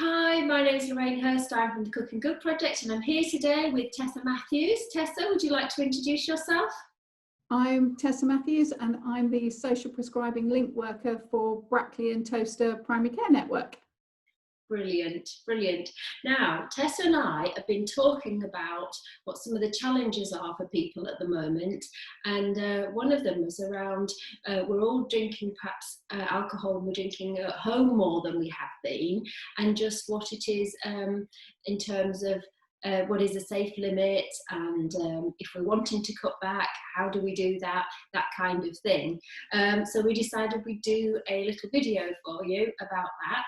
Hi, my name is Lorraine Hurst. I'm from the Cooking Good Project and I'm here today with Tessa Matthews. Tessa, would you like to introduce yourself? I'm Tessa Matthews and I'm the social prescribing link worker for Brackley and Toaster Primary Care Network. Brilliant, brilliant. Now, Tessa and I have been talking about what some of the challenges are for people at the moment, and one of them is around we're all drinking perhaps alcohol, and we're drinking at home more than we have been, and just what it is in terms of what is a safe limit, and if we're wanting to cut back, how do we do that, that kind of thing. So we decided we'd do a little video for you about that.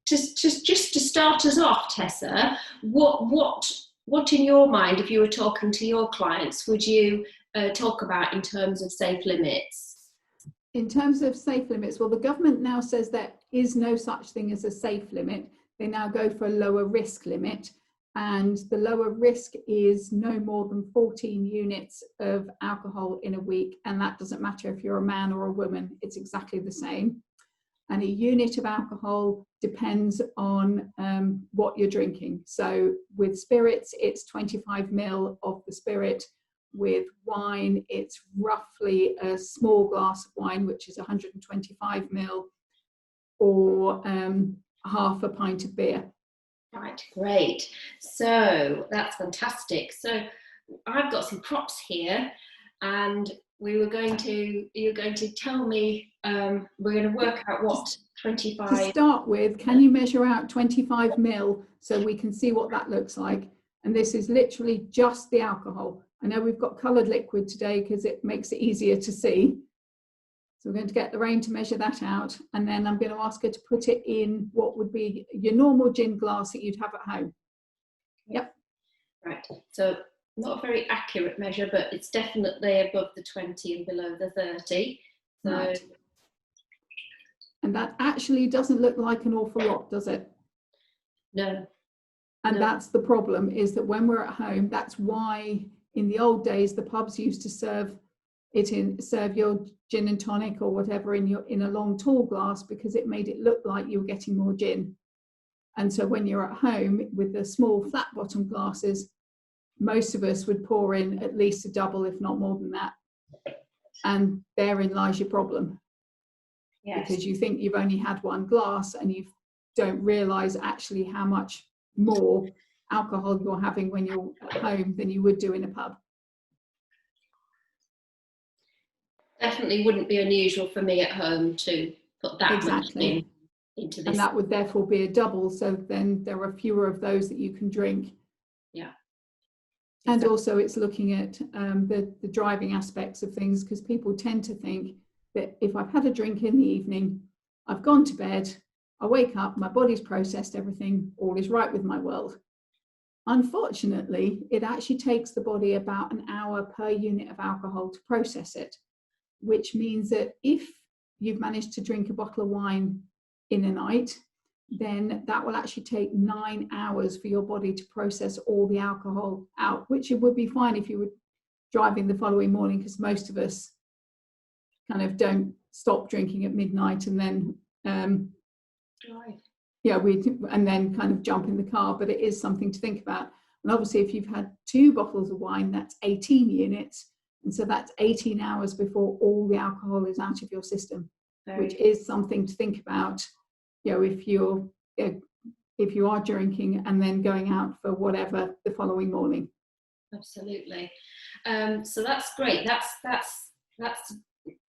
Just to start us off, Tessa, what in your mind, if you were talking to your clients, would you talk about in terms of safe limits? In terms of safe limits, well, the government now says there is no such thing as a safe limit. They now go for a lower risk limit, and the lower risk is no more than 14 units of alcohol in a week, and that doesn't matter if you're a man or a woman, it's exactly the same. And a unit of alcohol depends on what you're drinking. So with spirits, it's 25 ml of the spirit. With wine, it's roughly a small glass of wine, which is 125 ml, or half a pint of beer. Right, great. So that's fantastic. So I've got some props here, and you're going to tell me, we're going to work out what 25... To start with, can you measure out 25 ml so we can see what that looks like? And this is literally just the alcohol. I know we've got coloured liquid today because it makes it easier to see. So we're going to get Lorraine to measure that out, and then I'm going to ask her to put it in what would be your normal gin glass that you'd have at home. Yep. Right, so not a very accurate measure, but it's definitely above the 20 and below the 30. So... Right. And that actually doesn't look like an awful lot, does it? No. And that's the problem, is that when we're at home, that's why in the old days the pubs used to serve your gin and tonic or whatever in a long tall glass, because it made it look like you were getting more gin. And so when you're at home with the small flat bottom glasses, most of us would pour in at least a double, if not more than that. And therein lies your problem. Yes. Because you think you've only had one glass and you don't realise actually how much more alcohol you're having when you're at home than you would do in a pub. Definitely wouldn't be unusual for me at home to put that much into this. And that would therefore be a double, so then there are fewer of those that you can drink. Yeah. And also it's looking at the driving aspects of things, because people tend to think that if I've had a drink in the evening, I've gone to bed, I wake up, my body's processed everything, all is right with my world. Unfortunately, it actually takes the body about an hour per unit of alcohol to process it, which means that if you've managed to drink a bottle of wine in a night, then that will actually take 9 hours for your body to process all the alcohol out, which it would be fine if you were driving the following morning, because most of us kind of don't stop drinking at midnight and then and then kind of jump in the car. But it is something to think about. And obviously if you've had 2 bottles of wine, that's 18 units, and so that's 18 hours before all the alcohol is out of your system. Which is something to think about, if you are drinking and then going out for whatever the following morning. Absolutely. So that's great. That's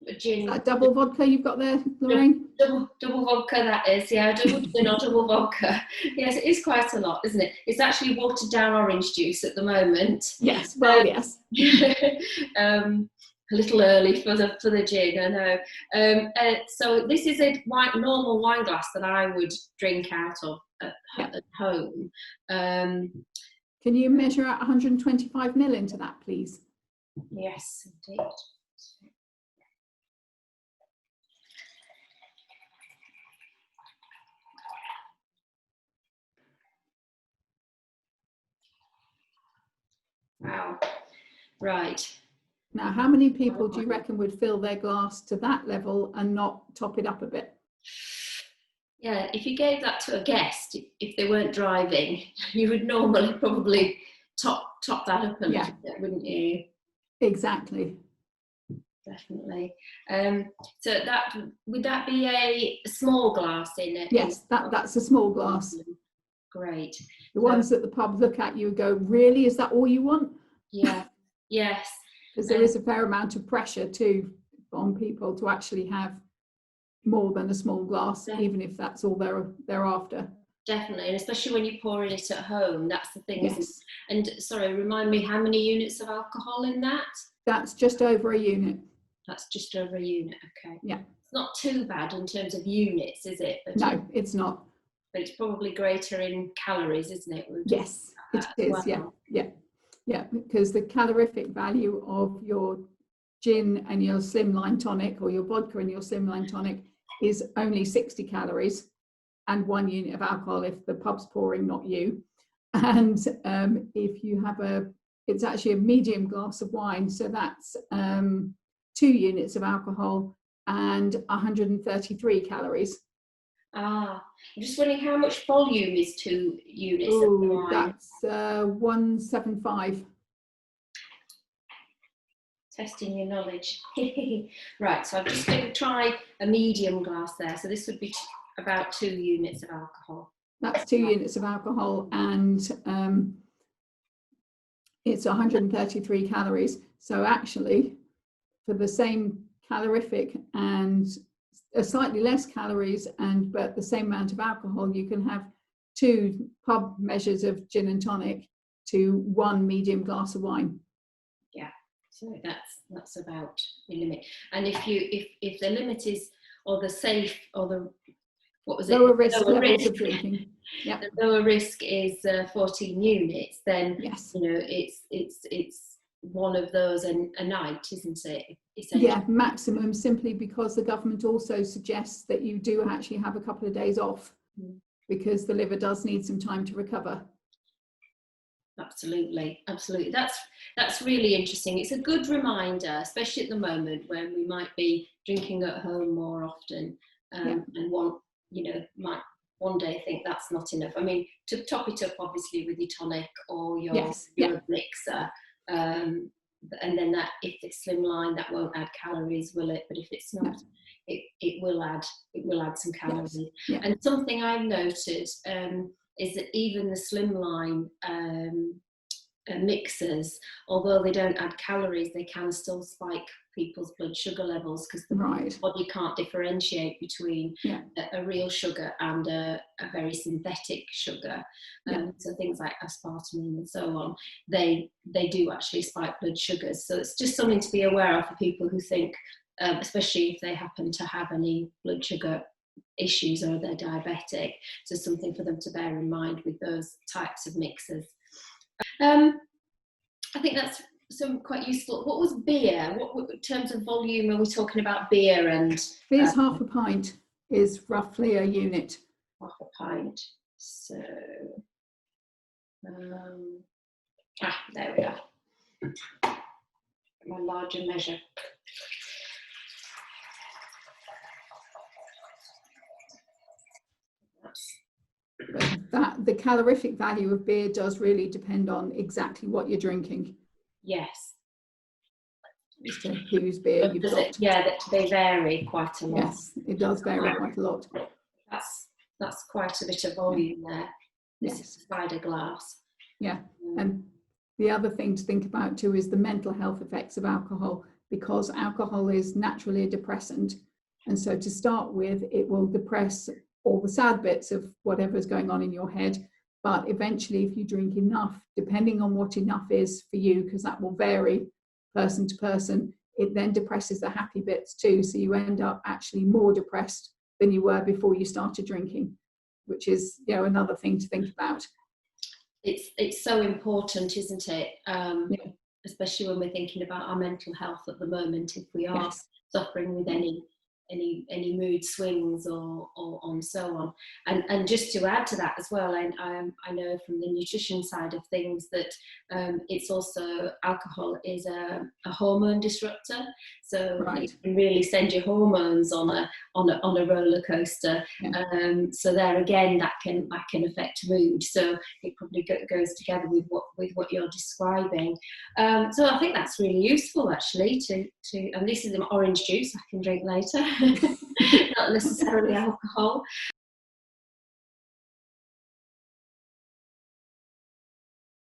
a gin. Is that double vodka you've got there, Lorraine? Double vodka, that is. Yeah, double gin or double vodka. Yes, it is quite a lot, isn't it? It's actually watered down orange juice at the moment. Yes, well, yes. A little early for the gin, I know. So this is a normal wine glass that I would drink out of at home. Can you measure out 125 ml into that, please? Yes, indeed. Wow. Right. Now, how many people do you reckon would fill their glass to that level and not top it up a bit? Yeah, if you gave that to a guest, if they weren't driving, you would normally probably top that up a little bit, wouldn't you? Exactly. Definitely. So that would that be a small glass in it? Yes, that's a small glass. Great. The ones that the pub look at you and go, really, is that all you want? Yeah. Yes. Because there is a fair amount of pressure too on people to actually have more than a small glass, even if that's all they're after. Definitely, and especially when you're pouring it at home, that's the thing. Yes. And sorry, remind me, how many units of alcohol in that? That's just over a unit. That's just over a unit, okay. Yeah. It's not too bad in terms of units, is it? But no, it's not. But it's probably greater in calories, isn't it? Yes, it is, well. Yeah, because the calorific value of your gin and your slimline tonic, or your vodka and your slimline tonic, is only 60 calories and 1 unit of alcohol if the pub's pouring, not you. And if you have it's actually a medium glass of wine, so that's 2 units of alcohol and 133 calories. I'm just wondering how much volume is 2 units of wine? That's 175. Testing your knowledge. Right, so I'm just going to try a medium glass there. So this would be about 2 units of alcohol. That's 2 units of alcohol, and it's 133 calories. So actually, for the same calorific and slightly less calories but the same amount of alcohol, you can have 2 pub measures of gin and tonic to 1 medium glass of wine. Yeah, so that's about the limit. And if the limit is, or the safe, or the lower risk levels of drinking. Yep. The lower risk is 14 units, then yes, it's one of those a night, isn't it? Yeah, maximum, simply because the government also suggests that you do actually have a couple of days off because the liver does need some time to recover. Absolutely. That's really interesting. It's a good reminder, especially at the moment when we might be drinking at home more often, and might one day think that's not enough. I mean, to top it up obviously with your tonic or your mixer, and then that, if it's slimline, that won't add calories, will it? But if it's not, it will add some calories. Yes. And something I've noted is that even the slimline mixers, although they don't add calories, they can still spike people's blood sugar levels, because the body can't differentiate between a real sugar and a very synthetic sugar. So things like aspartame and so on, they do actually spike blood sugars. So it's just something to be aware of for people who think, especially if they happen to have any blood sugar issues or they're diabetic. So something for them to bear in mind with those types of mixers. I think that's some quite useful. What was beer? What in terms of volume are we talking about beer? And beer's half a pint is roughly a unit. Half a pint. So there we are. My larger measure. The calorific value of beer does really depend on exactly what you're drinking. Yes. So whose beer you've got. That they vary quite a lot. Yes, it does vary quite a lot. That's quite a bit of volume there. This is a cider glass. Yeah, and the other thing to think about too is the mental health effects of alcohol, because alcohol is naturally a depressant. And so to start with, it will depress all the sad bits of whatever's going on in your head. But eventually, if you drink enough, depending on what enough is for you, because that will vary person to person, it then depresses the happy bits too. So you end up actually more depressed than you were before you started drinking, which is, another thing to think about. It's so important, isn't it? Especially when we're thinking about our mental health at the moment, if we are suffering with any any mood swings or on so on. And just to add to that as well, I know from the nutrition side of things that it's also, alcohol is a hormone disruptor, so Right. it can really send your hormones on a roller coaster. Yeah. So there again, that can affect mood. So it probably goes together with what you're describing. So I think that's really useful actually to and this is an orange juice I can drink later, not necessarily alcohol.